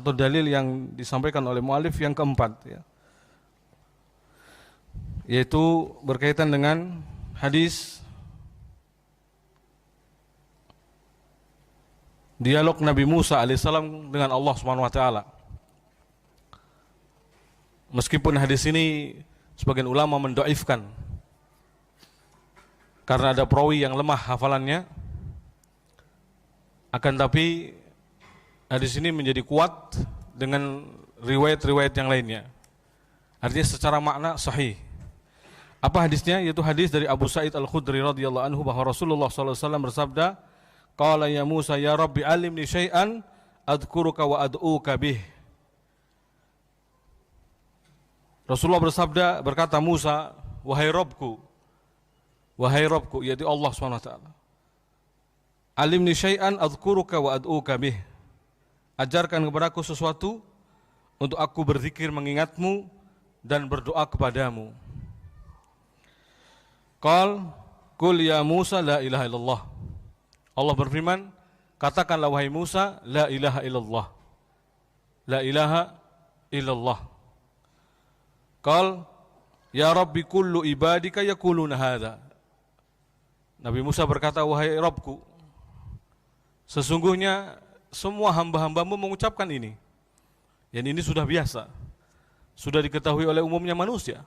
atau dalil yang disampaikan oleh mu'alif yang keempat, ya, yaitu berkaitan dengan hadis dialog Nabi Musa alaihissalam dengan Allah Subhanahu wa taala. Meskipun hadis ini sebagian ulama mendoifkan karena ada perawi yang lemah hafalannya, akan tapi hadis ini menjadi kuat dengan riwayat-riwayat yang lainnya. Artinya secara makna sahih. Apa hadisnya? Yaitu hadis dari Abu Sa'id Al-Khudri radhiyallahu anhu bahwa Rasulullah SAW bersabda, "Qala ya Musa ya Rabbi alimni syai'an adhkuruka wa ad'uka bih." Rasulullah bersabda, berkata Musa, wahai Rabbku, yaitu Allah SWT, alimni syai'an adhkuruka wa ad'uka bih. Ajarkan kepadaku sesuatu untuk aku berzikir mengingatmu dan berdoa kepadamu. Qul ya Musa la ilaha illallah. Allah berfirman, katakanlah wahai Musa, la ilaha illallah. La ilaha illallah. Qal ya Rabbi kullu ibadika yaquluna hadza. Nabi Musa berkata, wahai Rabbku, sesungguhnya semua hamba-hambamu mengucapkan ini. Dan ini sudah biasa, sudah diketahui oleh umumnya manusia.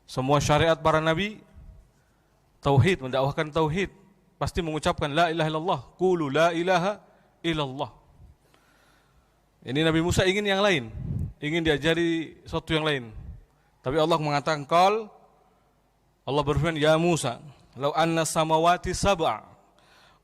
Semua syariat para nabi, tauhid, mendakwahkan tauhid, pasti mengucapkan la ilaha illallah, qulu la ilaha illallah. Ini Nabi Musa ingin yang lain, ingin diajari sesuatu yang lain. Tapi Allah mengatakan, Allah berfirman, ya Musa, law anna samawati sab'a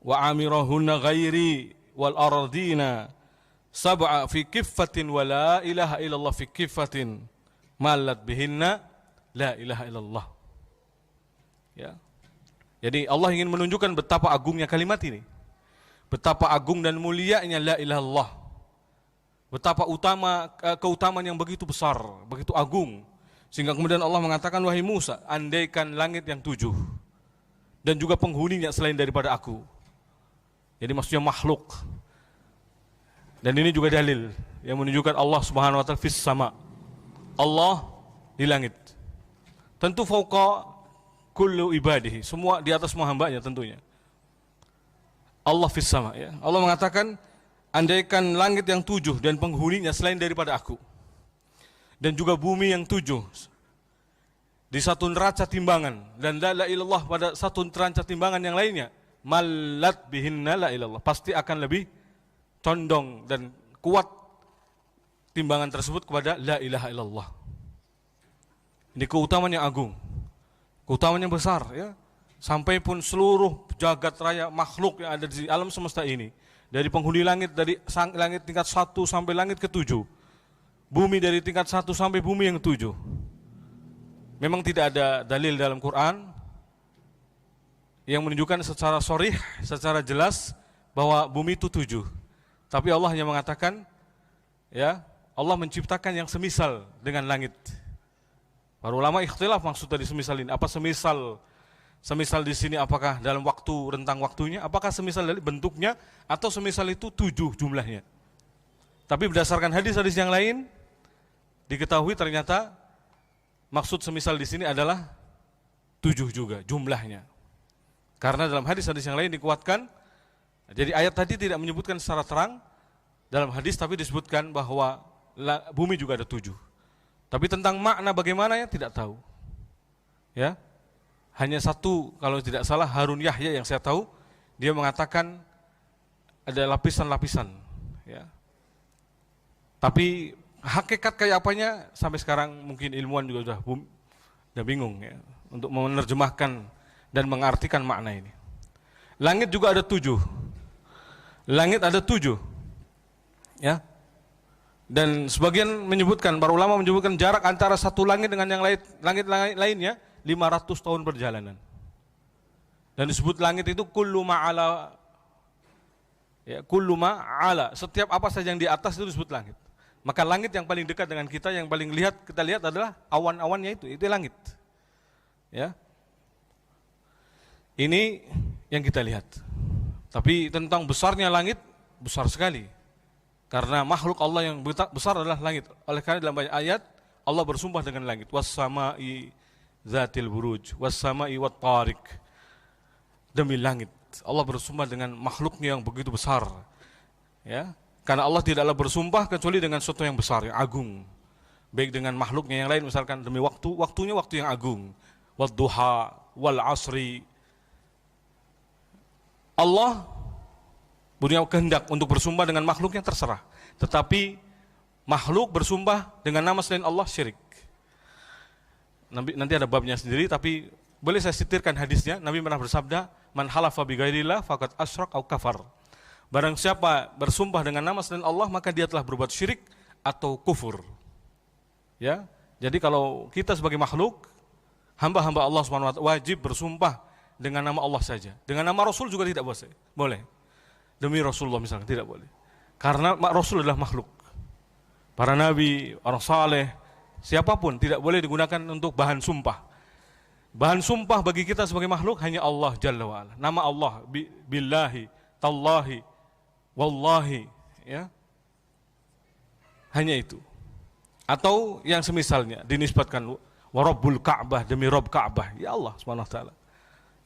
wa amirahunna ghairi wal ardina sab'a fi kiffatin wa la ilaha illallah fi kiffatin malat bihinna la ilaha illallah. Ya. Jadi Allah ingin menunjukkan betapa agungnya kalimat ini, betapa agung dan mulianya la ilaha illallah, betapa keutamaan yang begitu besar, begitu agung. Sehingga kemudian Allah mengatakan, wahai Musa, andaikan langit yang 7 dan juga penghuninya selain daripada aku. Jadi maksudnya makhluk. Dan ini juga dalil yang menunjukkan Allah Subhanahu wa taala fis sama. Allah di langit. Tentu fauqa kullu ibadihi, semua di atas semua hambanya tentunya. Allah fis sama, ya. Allah mengatakan, andaikan langit yang 7 dan penghuninya selain daripada aku, dan juga bumi yang 7 di satu neraca timbangan, dan la ilallah pada satu neraca timbangan yang lainnya, malat bihinna la ilallah, pasti akan lebih condong dan kuat timbangan tersebut kepada la ilaha illallah. Ini keutamaan yang agung, keutamaan yang besar, ya. Sampai pun seluruh jagat raya makhluk yang ada di alam semesta ini, dari penghuni langit, dari langit tingkat 1 sampai langit ke-7, bumi dari tingkat 1 sampai bumi yang 7. Memang tidak ada dalil dalam Quran yang menunjukkan secara sharih, secara jelas bahwa bumi itu 7. Tapi Allah hanya mengatakan, ya, Allah menciptakan yang semisal dengan langit. Para ulama ikhtilaf maksud dari semisal ini. Apa semisal di sini apakah dalam waktu, rentang waktunya, apakah semisal dari bentuknya, atau semisal itu 7 jumlahnya. Tapi berdasarkan hadis-hadis yang lain, diketahui ternyata maksud semisal di sini adalah 7 juga jumlahnya. Karena dalam hadis-hadis yang lain dikuatkan, jadi ayat tadi tidak menyebutkan secara terang dalam hadis, tapi disebutkan bahwa bumi juga ada 7. Tapi tentang makna bagaimana ya tidak tahu. Ya, hanya satu kalau tidak salah Harun Yahya yang saya tahu, dia mengatakan ada lapisan-lapisan. Ya. Tapi hakikat kayak apanya sampai sekarang mungkin ilmuwan juga sudah bingung, ya, untuk menerjemahkan dan mengartikan makna ini. Langit juga ada 7. Langit ada 7. Ya. Dan sebagian menyebutkan, para ulama menyebutkan jarak antara satu langit dengan yang lain, langit lainnya 500 tahun perjalanan. Dan disebut langit itu kullu ma'ala, ya, kullu ma'ala, setiap apa saja yang di atas itu disebut langit. Maka langit yang paling dekat dengan kita, yang paling kita lihat adalah awan-awannya itu langit. Ya. Ini yang kita lihat. Tapi tentang besarnya langit, besar sekali. Karena makhluk Allah yang besar adalah langit. Oleh karena dalam banyak ayat Allah bersumpah dengan langit. Was-sama'i zatil buruj, was-sama'i wat-tariq. Demi langit. Allah bersumpah dengan makhluknya yang begitu besar. Ya. Karena Allah tidaklah bersumpah kecuali dengan sesuatu yang besar, yang agung. Baik dengan makhluknya yang lain, misalkan demi waktunya waktu yang agung. Wad-duha, wal-asri. Allah punya kehendak untuk bersumpah dengan makhluknya terserah. Tetapi makhluk bersumpah dengan nama selain Allah syirik. Nanti ada babnya sendiri, tapi boleh saya sitirkan hadisnya. Nabi pernah bersabda, "Man halafa bi ghairillah faqad asyrak au kafar." Barang siapa bersumpah dengan nama selain Allah, maka dia telah berbuat syirik atau kufur. Ya. Jadi kalau kita sebagai makhluk, hamba-hamba Allah SWT wajib bersumpah dengan nama Allah saja. Dengan nama Rasul juga tidak boleh. Demi Rasulullah misalnya tidak boleh. Karena Rasul adalah makhluk. Para nabi, orang saleh, siapapun tidak boleh digunakan untuk bahan sumpah. Bahan sumpah bagi kita sebagai makhluk hanya Allah Jalla wa'ala. Nama Allah, billahi, tallahi, wallahi, ya. Hanya itu. Atau yang semisalnya dinisbatkan wa Rabbul Ka'bah, demi Rabb Ka'bah, ya Allah SWT.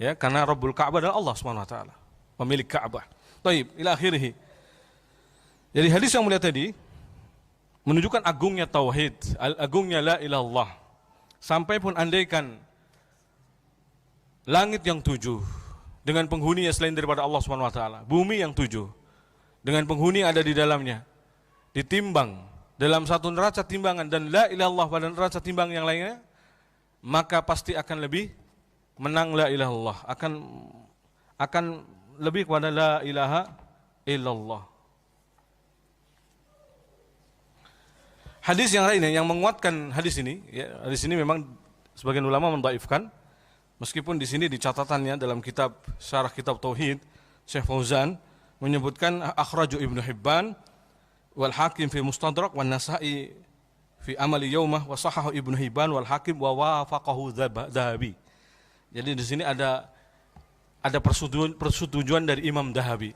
Ya, karena Rabbul Ka'bah adalah Allah SWT, pemilik Ka'bah. Taib, ila akhirih. Jadi hadis yang mulia tadi menunjukkan agungnya tauhid, agungnya la ilallah. Sampai pun andaikan langit yang 7 dengan penghuninya selain daripada Allah SWT, bumi yang 7 dengan penghuni yang ada di dalamnya, ditimbang dalam satu neraca timbangan dan la ilallah pada neraca timbang yang lainnya, maka pasti akan lebih menang la ilallah, akan lebih kepada la ilaha illallah. Hadis yang lainnya yang menguatkan hadis ini, ya, hadis ini memang sebagian ulama mendhaifkan, meskipun di sini di catatannya dalam kitab Syarah Kitab Tauhid, Syekh Fauzan menyebutkan akhraju Ibnu Hibban wal Hakim fi Mustadrak wan Nasa'i fi Amali Yaumah wa sahahu Ibnu Hibban wal Hakim wa wafaqahu Dzahabi. Jadi di sini ada persetujuan dari Imam Dzahabi.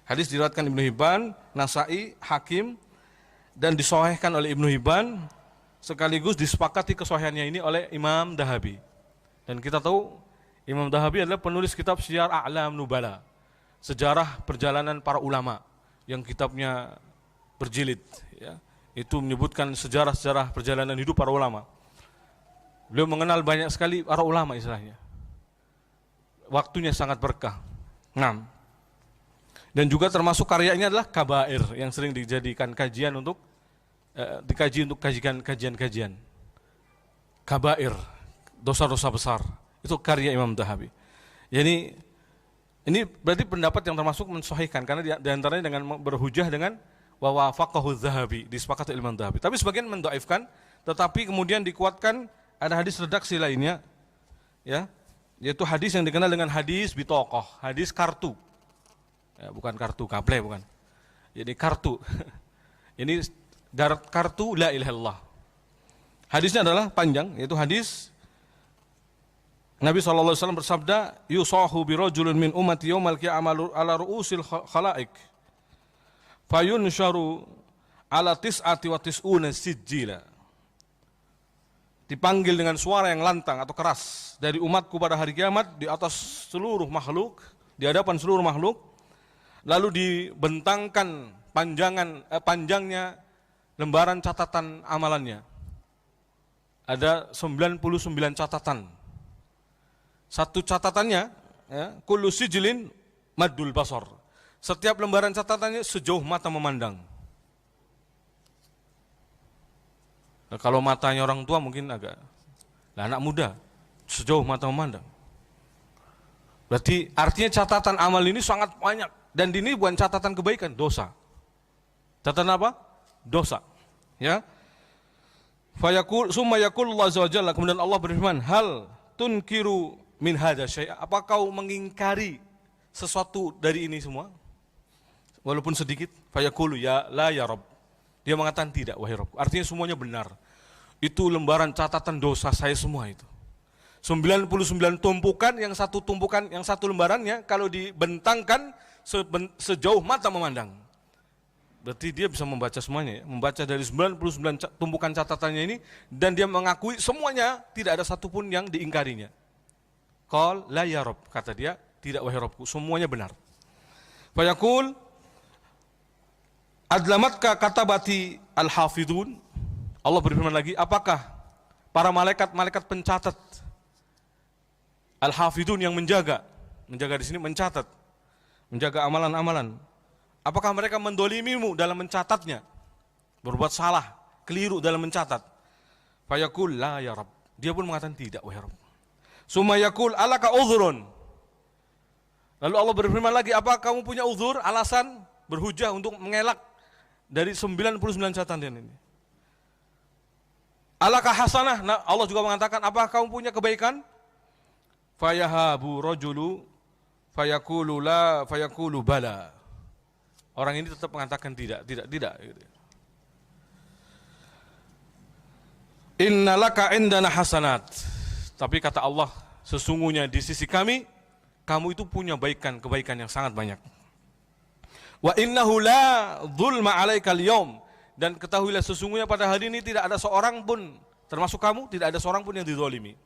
Hadis diriwayatkan Ibnu Hibban, Nasa'i, Hakim dan disahihkan oleh Ibnu Hibban, sekaligus disepakati kesahihannya ini oleh Imam Dzahabi. Dan kita tahu Imam Dzahabi adalah penulis kitab Syiar A'lam Nubala, sejarah perjalanan para ulama yang kitabnya berjilid, ya. Itu menyebutkan sejarah-sejarah perjalanan hidup para ulama. Beliau mengenal banyak sekali para ulama istilahnya. Waktunya sangat berkah. Nah, dan juga termasuk karyanya adalah kabair yang sering dijadikan kajian untuk dikaji untuk kajian-kajian. Kabair, dosa-dosa besar. Itu karya Imam Dzahabi. Jadi ini berarti pendapat yang termasuk mensahihkan karena di antaranya dengan berhujah dengan wa wafaqahu Dzahabi, disepakati Imam Dzahabi. Tapi sebagian mendhaifkan, tetapi kemudian dikuatkan ada hadis redaksi lainnya, ya, yaitu hadis yang dikenal dengan hadis bitokoh, hadis kartu. Ya, bukan kartu kaple, bukan. Jadi kartu. Ini kartu la ilaha illallah. Hadisnya adalah panjang, yaitu hadis Nabi SAW bersabda, yusahu birajulun min ummati yaumal qiyamah ala ru'usil khalaik fayunsharu ala tis'ati wa tis'una sijjila. Dipanggil dengan suara yang lantang atau keras dari umatku pada hari kiamat di atas seluruh makhluk, di hadapan seluruh makhluk, lalu dibentangkan panjangnya lembaran catatan amalannya. Ada 99 catatan. Satu catatannya, ya, kullu sijilin maddul basar. Setiap lembaran catatannya sejauh mata memandang. Nah, kalau matanya orang tua mungkin agak, nah, anak muda sejauh mata memandang. Berarti artinya catatan amal ini sangat banyak, dan ini bukan catatan kebaikan, dosa. Catatan apa? Dosa. Ya. Fayaqul summa yaqulullahu azza wa jalla, kemudian Allah berfirman, hal tunkiru min hadza syai', apa kau mengingkari sesuatu dari ini semua? Walaupun sedikit. Fayaqulu ya la ya Rabb. Dia mengatakan tidak wahai Rabb. Artinya semuanya benar. Itu lembaran catatan dosa saya semua itu. 99 tumpukan, yang satu lembarannya kalau dibentangkan sejauh mata memandang. Berarti dia bisa membaca semuanya, ya. Membaca dari 99 tumpukan catatannya ini, dan dia mengakui semuanya, tidak ada satupun yang diingkarinya. Qal la ya Rabb, kata dia, tidak wahai Rabbku, semuanya benar. Fayaqul adlamatka katabati al-hafidun. Allah berfirman lagi, apakah para malaikat pencatat al-hafidun yang menjaga di sini mencatat, menjaga amalan-amalan. Apakah mereka mendolimimu dalam mencatatnya? Berbuat salah, keliru dalam mencatat. Fayaqul la ya Rabb. Dia pun mengatakan tidak wahai Rabb. Summa yaqul alaka udhrun. Lalu Allah berfirman lagi, apa kamu punya uzur, alasan, berhujah untuk mengelak dari 99 catatan ini? Alaka hasanah. Nah, Allah juga mengatakan, apa kamu punya kebaikan? Fayahabu rajulu fayaqulu la fayaqulu bala. Orang ini tetap mengatakan tidak. Innalaka indana hasanat. Tapi kata Allah, sesungguhnya di sisi kami, kamu itu punya kebaikan yang sangat banyak. Wa innahu la dzulma 'alaikal yaum. Dan ketahuilah sesungguhnya pada hari ini tidak ada seorang pun, termasuk kamu, tidak ada seorang pun yang dizalimi.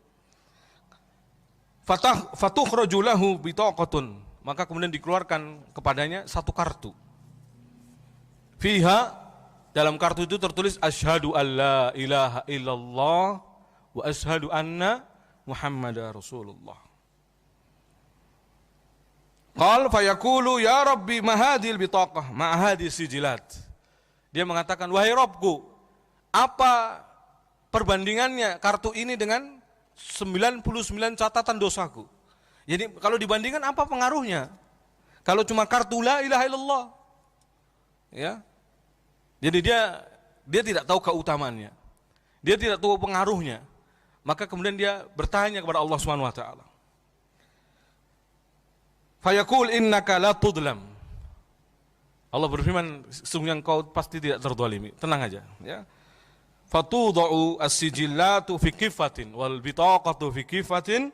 Fatukhraju lahu bitaqatun. Maka kemudian dikeluarkan kepadanya satu kartu. Fiha, dalam kartu itu tertulis asyhadu alla ilaha illallah wa asyhadu anna Muhammadar Rasulullah. Qal fayaqulu ya Rabbi ma hadhil bitaqah ma hadhis sijilat. Dia mengatakan, wahai Rabbku, apa perbandingannya kartu ini dengan 99 catatan dosaku? Jadi kalau dibandingkan apa pengaruhnya? Kalau cuma kartu la ilaha illallah, ya. Jadi dia tidak tahu keutamaannya, dia tidak tahu pengaruhnya. Maka kemudian dia bertanya kepada Allah Subhanahu wa taala. Fayaqul innaka la tudlam. Allah berfirman, sesungguhnya engkau pasti tidak terzalimi. Tenang aja, ya. Fatudau as-sijillatu fi kifatin wal bitaqatu fi kifatin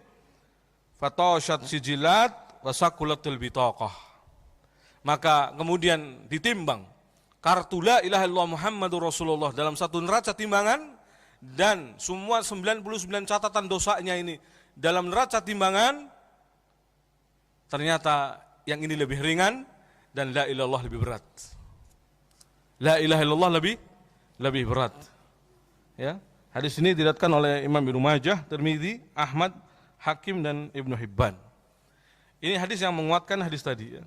fatashat sijillat wa saqulatul bitaqah. Maka kemudian ditimbang kartu la ilaha illallah Muhammadur Rasulullah dalam satu neraca timbangan, dan semua 99 catatan dosanya ini dalam neraca timbangan, ternyata yang ini lebih ringan dan la ilaha illallah lebih berat. La ilaha illallah lebih berat. Ya, hadis ini diriwayatkan oleh Imam Ibnu Majah, Tirmidzi, Ahmad, Hakim dan Ibnu Hibban. Ini hadis yang menguatkan hadis tadi, ya.